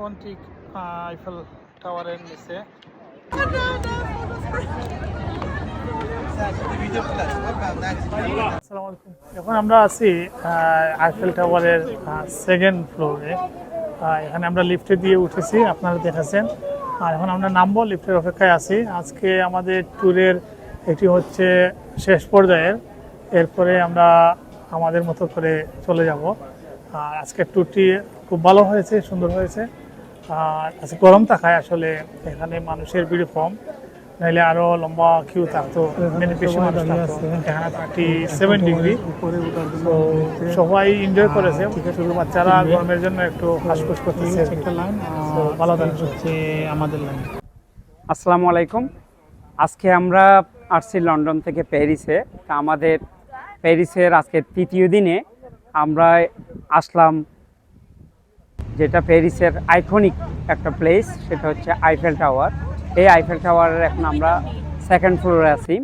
এখন ঠিক আইফেল টাওয়ারের নিচে। আসসালামু আলাইকুম। এখন আমরা আছি আইফেল টাওয়ারের সেকেন্ড ফ্লোরে। এখানে আমরা লিফটে দিয়ে উঠেছি, আপনারা দেখেছেন। আর এখন আমরা নামবো, লিফটের অপেক্ষায় আছি। আজকে আমাদের ট্যুরের এটি হচ্ছে শেষ পর্যায়ের, এরপরে আমরা আমাদের মতো করে চলে যাব। আর আজকের ট্যুরটি খুব ভালো হয়েছে, সুন্দর হয়েছে। আর আজকে গরম থাকায় আসলে এখানে মানুষের ভিড় কম, নাহলে আরো লম্বা কিউ থাকতো, বেশি মানুষ থাকতো। এখানে 37 ডিগ্রি, সবাই এনজয় করেছে। শুধু বাচ্চারা গরমের জন্য একটু হাসফুস করতেছে। ভালো হচ্ছে আমাদের লাইন। আসসালামু আলাইকুম। আজকে আমরা আসছি লন্ডন থেকে প্যারিসে। তা আমাদের প্যারিসের আজকে তৃতীয় দিনে আমরা আসলাম যেটা প্যারিসের আইকনিক একটা প্লেস, সেটা হচ্ছে আইফেল টাওয়ার। এই আইফেল টাওয়ারের এখন আমরা সেকেন্ড ফ্লোরে আছি।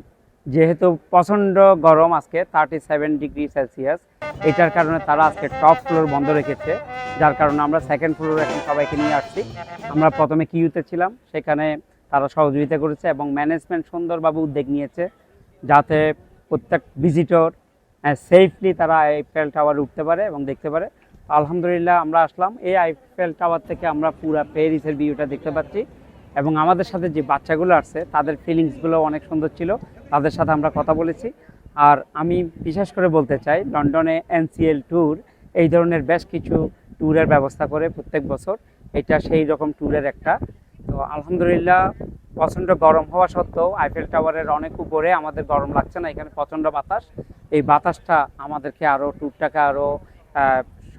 যেহেতু প্রচণ্ড গরম আজকে 37 ডিগ্রি সেলসিয়াস, এটার কারণে তারা আজকে টপ ফ্লোর বন্ধ রেখেছে, যার কারণে আমরা সেকেন্ড ফ্লোরে এখন সবাইকে নিয়ে আসছি। আমরা প্রথমে কিউতে ছিলাম, সেখানে তারা সহযোগিতা করেছে এবং ম্যানেজমেন্ট সুন্দরভাবে উদ্যোগ নিয়েছে যাতে প্রত্যেক ভিজিটর সেফলি তারা আইফেল টাওয়ারে উঠতে পারে এবং দেখতে পারে। আলহামদুলিল্লাহ আমরা আসলাম। এই আইফেল টাওয়ার থেকে আমরা পুরো প্যারিসের ভিউটা দেখতে পাচ্ছি এবং আমাদের সাথে যে বাচ্চাগুলো আসছে তাদের ফিলিংসগুলো অনেক সুন্দর ছিল, তাদের সাথে আমরা কথা বলেছি। আর আমি বিশেষ করে বলতে চাই, লন্ডনে এনসিএল ট্যুর এই ধরনের বেশ কিছু ট্যুরের ব্যবস্থা করে প্রত্যেক বছর, এটা সেই রকম ট্যুরের একটা। তো আলহামদুলিল্লাহ প্রচণ্ড গরম হওয়া সত্ত্বেও আইফেল টাওয়ারের অনেক উপরে আমাদের গরম লাগছে না, এখানে প্রচণ্ড বাতাস। এই বাতাসটা আমাদেরকে আরও ট্যুরটাকে আরও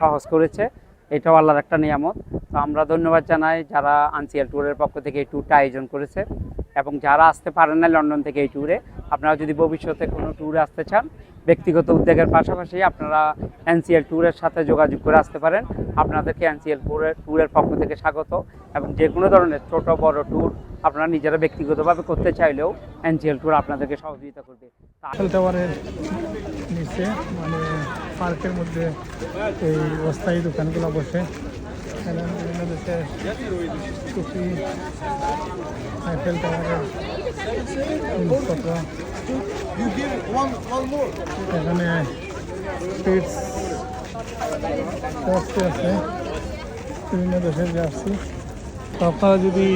সহজ করেছে, এটাও আল্লাহর একটা নিয়ামত। তো আমরা ধন্যবাদ জানাই যারা আনসিএল ট্যুরের পক্ষ থেকে এই ট্যুরটা আয়োজন করেছে, এবং যারা আসতে পারেন না লন্ডন থেকে এই ট্যুরে, আপনারা যদি ভবিষ্যতে কোনো ট্যুরে আসতে চান, ব্যক্তিগত উদ্যোগের পাশাপাশি আপনারা এনসিএল ট্যুরের সাথে যোগাযোগ করে আসতে পারেন। আপনাদেরকে এনসিএল ট্যুরের পক্ষ থেকে স্বাগত। এবং যে কোনো ধরনের ছোট বড় ট্যুর আপনারা নিজেরা ব্যক্তিগতভাবে করতে চাইলেও এনসিএল ট্যুর আপনাদেরকে সহযোগিতা করবে। আইফেল টাওয়ারের নিচে মানে পার্কের মধ্যে এই অস্থায়ী দোকানগুলো বসে, বিভিন্ন দেশের টুপি, আইফেল টাওয়ারের জিনিসপত্র। এখানে স্পিডস আছে, বিভিন্ন দেশের জার্সি। তো আপনারা যদি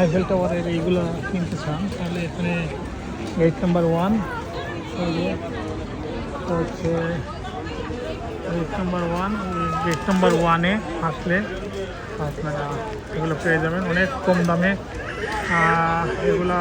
আইফেল টাওয়ারের এইগুলো কিনতে চান তাহলে এখানে গেট নাম্বার 1 হচ্ছে গেট নাম্বার 1, গেট নাম্বার 1-এ আসলে আপনারা এগুলো পেয়ে যাবেন অনেক কম দামে। এগুলা